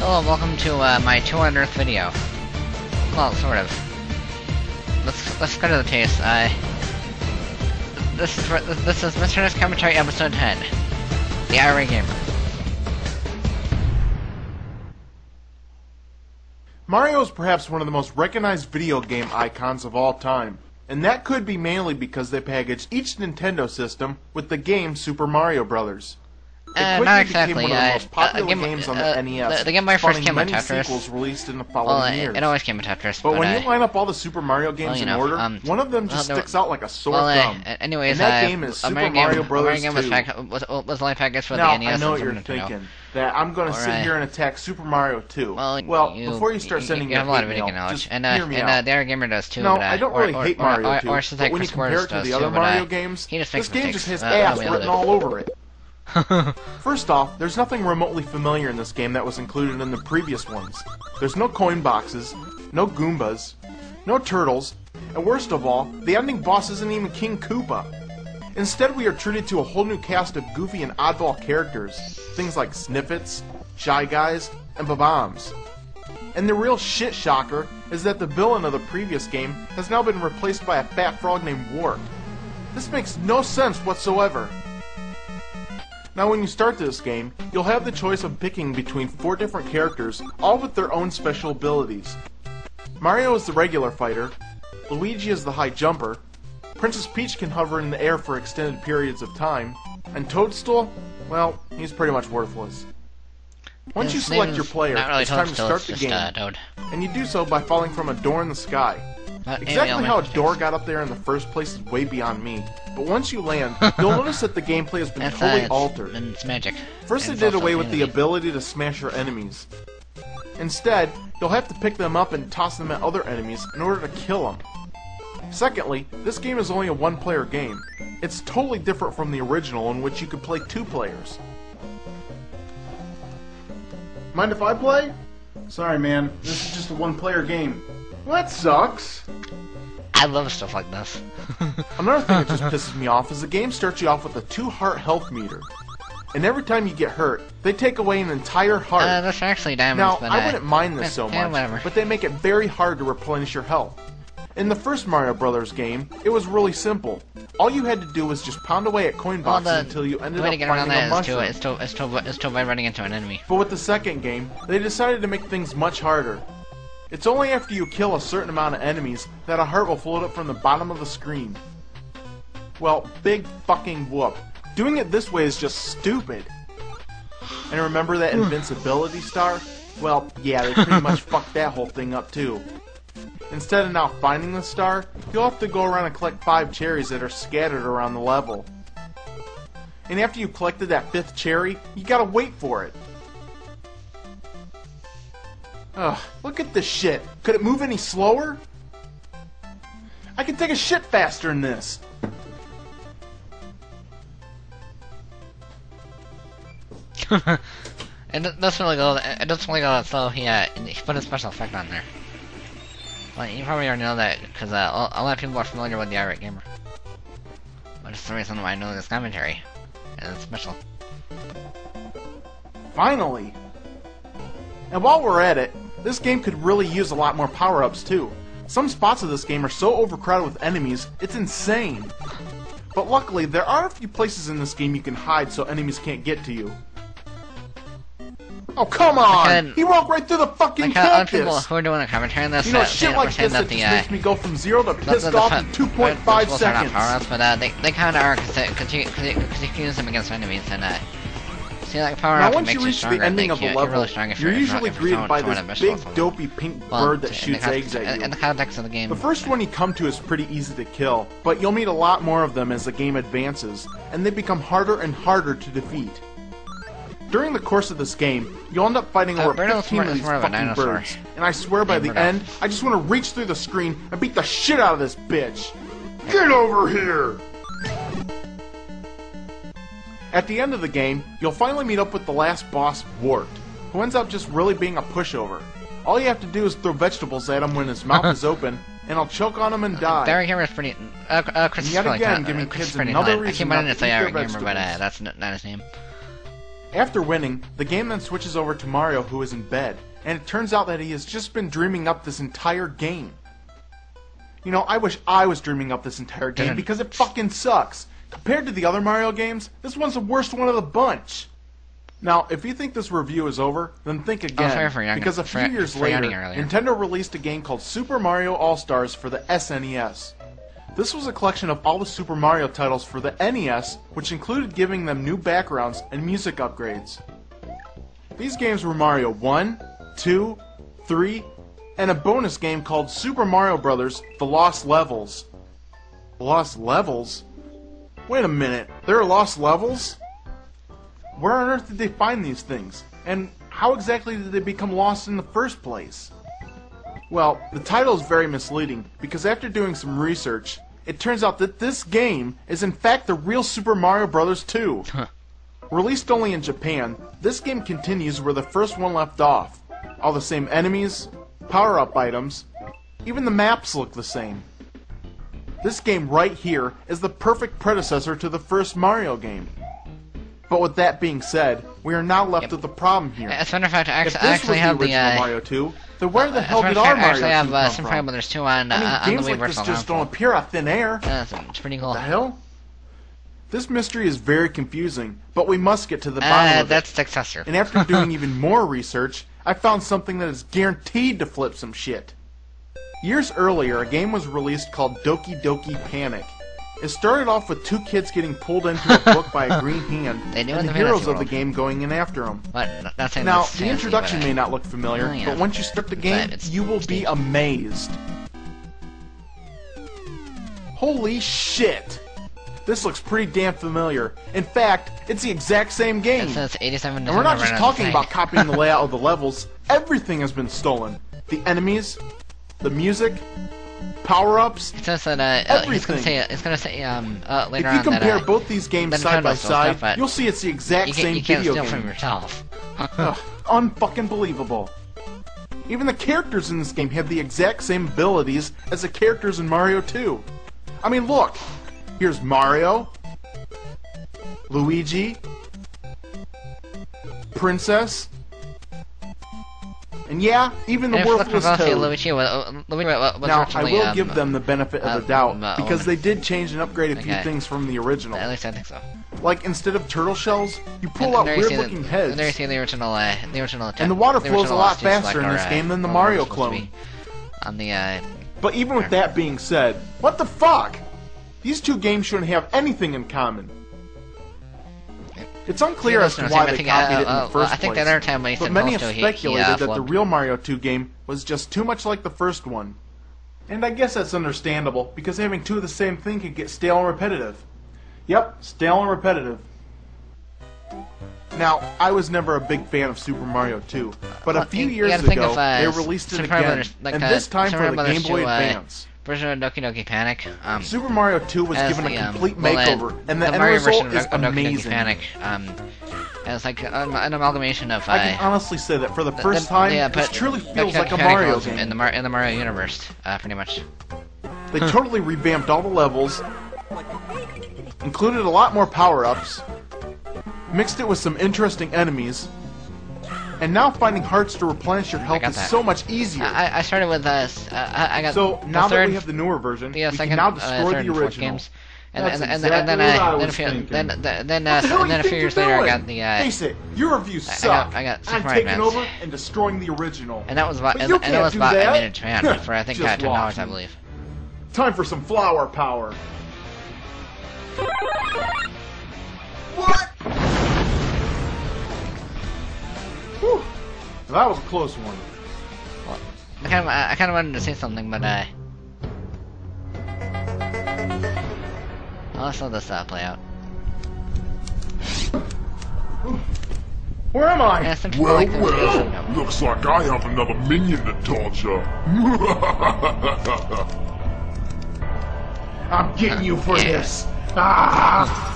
Hello and welcome to my Tour on Earth video. Well, sort of. Let's go to the chase. This is Mr. Nice Commentary Episode 10, the irate gamer. Mario is perhaps one of the most recognized video game icons of all time, and that could be mainly because they packaged each Nintendo system with the game Super Mario Bros. Not exactly. Became one of the most popular games on the NES, the Game Boy first came with many Tetris. sequels released in the following years. It always came with Tetris. But when you line up all the Super Mario games in order, one of them just sticks out like a sore thumb. Anyways, and that game is Super Mario Bros. 2. Was only packaged for now, the NES. I know what you're thinking. That I'm going to sit here and attack Super Mario 2. Well, before you start sending you have a lot of video knowledge, and the irate gamer does too. No, I don't really hate Mario 2, but when you compare it to the other Mario games, this game just has ass written all over it. First off, there's nothing remotely familiar in this game that was included in the previous ones. There's no coin boxes, no Goombas, no turtles, and worst of all, the ending boss isn't even King Koopa. Instead, we are treated to a whole new cast of goofy and oddball characters, things like Snippets, Shy Guys, and Bob-ombs. And the real shit shocker is that the villain of the previous game has now been replaced by a fat frog named Wart. This makes no sense whatsoever. Now when you start this game, you'll have the choice of picking between 4 different characters, all with their own special abilities. Mario is the regular fighter, Luigi is the high jumper, Princess Peach can hover in the air for extended periods of time, and Toadstool, well, he's pretty much worthless. Once you select your player, it's time to start the game, and you do so by falling from a door in the sky. Exactly how a door got up there in the first place is way beyond me, but once you land, you'll notice that the gameplay has been totally altered. And it's magic. First they did away with the ability to smash your enemies. Instead, you'll have to pick them up and toss them at other enemies in order to kill them. Secondly, this game is only a one-player game. It's totally different from the original in which you could play 2 players. Mind if I play? Sorry man, this is just a one-player game. Well, that sucks. I love stuff like this. Another thing that just pisses me off is the game starts you off with a 2-heart health meter. And every time you get hurt, they take away an entire heart. That's actually diamonds, now, I wouldn't mind this so much, but they make it very hard to replenish your health. In the first Mario Brothers game, it was really simple. All you had to do was just pound away at coin boxes until you ended up finding a mushroom. It's still by running into an enemy. But with the second game, they decided to make things much harder. It's only after you kill a certain amount of enemies that a heart will float up from the bottom of the screen. Well, big fucking whoop. Doing it this way is just stupid. And remember that invincibility star? Well, yeah, they pretty much fucked that whole thing up too. Instead of now finding the star, you'll have to go around and collect 5 cherries that are scattered around the level. And after you've collected that 5th cherry, you gotta wait for it. Ugh, look at this shit. Could it move any slower? I can take a shit faster than this. It doesn't really go that slow. He put a special effect on there. Well, you probably already know that because a lot of people are familiar with the irate gamer. But it's the reason why I know this commentary, and it's special. Finally! And while we're at it, this game could really use a lot more power-ups too. Some spots of this game are so overcrowded with enemies, it's insane. But luckily, there are a few places in this game you can hide so enemies can't get to you. Oh, come on! He walked right through the fucking cactus! People who are doing a commentary on this, you know, shit like this, it just makes me go from 0 to pissed off in 2.5 seconds. Power-ups, but they kind of are, because you can use them against enemies, and see, like, power-up now, once makes you reach the ending of the level, you're usually greeted by this big, dopey pink bird that shoots eggs at you. In the context of the game, the first one you come to is pretty easy to kill, but you'll meet a lot more of them as the game advances, and they become harder and harder to defeat. During the course of this game, you'll end up fighting over 15 of these fucking birds, and I swear by the end, I just want to reach through the screen and beat the shit out of this bitch! Get over here! At the end of the game, you'll finally meet up with the last boss, Wart, who ends up just really being a pushover. All you have to do is throw vegetables at him when his mouth is open, and I'll choke on him and die. Irate gamer is pretty. Chris and yet again, giving kids another reason I keep wanting to say irate gamer, but that's not his name. After winning, the game then switches over to Mario, who is in bed, and it turns out that he has just been dreaming up this entire game. You know, I wish I was dreaming up this entire game because it fucking sucks. Compared to the other Mario games, this one's the worst one of the bunch. Now, if you think this review is over, then think again, because a few years later, Nintendo released a game called Super Mario All-Stars for the SNES. This was a collection of all the Super Mario titles for the NES, which included giving them new backgrounds and music upgrades. These games were Mario 1, 2, 3, and a bonus game called Super Mario Bros. The Lost Levels. Lost Levels? Wait a minute, there are lost levels? Where on earth did they find these things? And how exactly did they become lost in the first place? Well, the title is very misleading, because after doing some research, it turns out that this game is in fact the real Super Mario Bros. 2. Released only in Japan, this game continues where the first one left off. All the same enemies, power-up items, even the maps look the same. This game right here is the perfect predecessor to the first Mario game. But with that being said, we are now left with the problem here. As a matter of fact, I if this actually was have the original Mario 2, then where the hell did our Mario 2 come from? I actually have Super Mario Bros. 2 on the Wii games like this just don't appear out of thin air. It's pretty cool. The hell? This mystery is very confusing, but we must get to the bottom of it. That's successor. And after doing even more research, I found something that is guaranteed to flip some shit. Years earlier, a game was released called Doki Doki Panic. It started off with two kids getting pulled into a book by a green hand, and the heroes of the game going in after them. Now, the introduction may not look familiar, but once you start the game, you will be amazed. Holy shit! This looks pretty damn familiar. In fact, it's the exact same game. And we're not just talking about copying the layout of the levels. Everything has been stolen. The enemies, the music, power-ups, it says that, everything. It's gonna say later on that if you compare both these games side by side, you'll see it's the exact same video game. You can't steal from yourself. Unfucking believable. Even the characters in this game have the exact same abilities as the characters in Mario 2. I mean, look. Here's Mario, Luigi, Princess, and yeah, even the worthless Toad. Now, I will give them the benefit of the doubt, because they did change and upgrade a few things from the original. At least I think so. Like, instead of turtle shells, you pull out weird-looking heads. And there you see the original attack. And the water flows a lot faster in this game than the Mario clone. But even with that being said, what the fuck? These two games shouldn't have anything in common. It's unclear as to why they copied it in the first place, but many have speculated that the real Mario 2 game was just too much like the first one. And I guess that's understandable, because having two of the same thing can get stale and repetitive. Yep, stale and repetitive. Now, I was never a big fan of Super Mario 2, but a few years ago, they released it again, and this time for the Game Boy Advance. Version of Doki Doki Panic. Super Mario 2 was given a complete makeover, and the end result is amazing. Panic, it's like an amalgamation of. I can honestly say that for the first time, this truly feels like a Mario game. In the Mario universe, pretty much. They totally revamped all the levels, included a lot more power-ups, mixed it with some interesting enemies, and now finding hearts to replenish your health is so much easier. I started with I got so now that we have the newer version, we can now destroy the original. And then a few years later, I got the. Face it, your reviews suck. I got I'm taking over and destroying the original. And that was about. And that was about I made in Japan for I think $10, I believe. Time for some flower power. What? Whew. That was a close one. Well, I kind of wanted to say something, but I'll just let this play out. Where am I? Yeah, well, looks like I have another minion to torture. I'm getting you for this. Ah!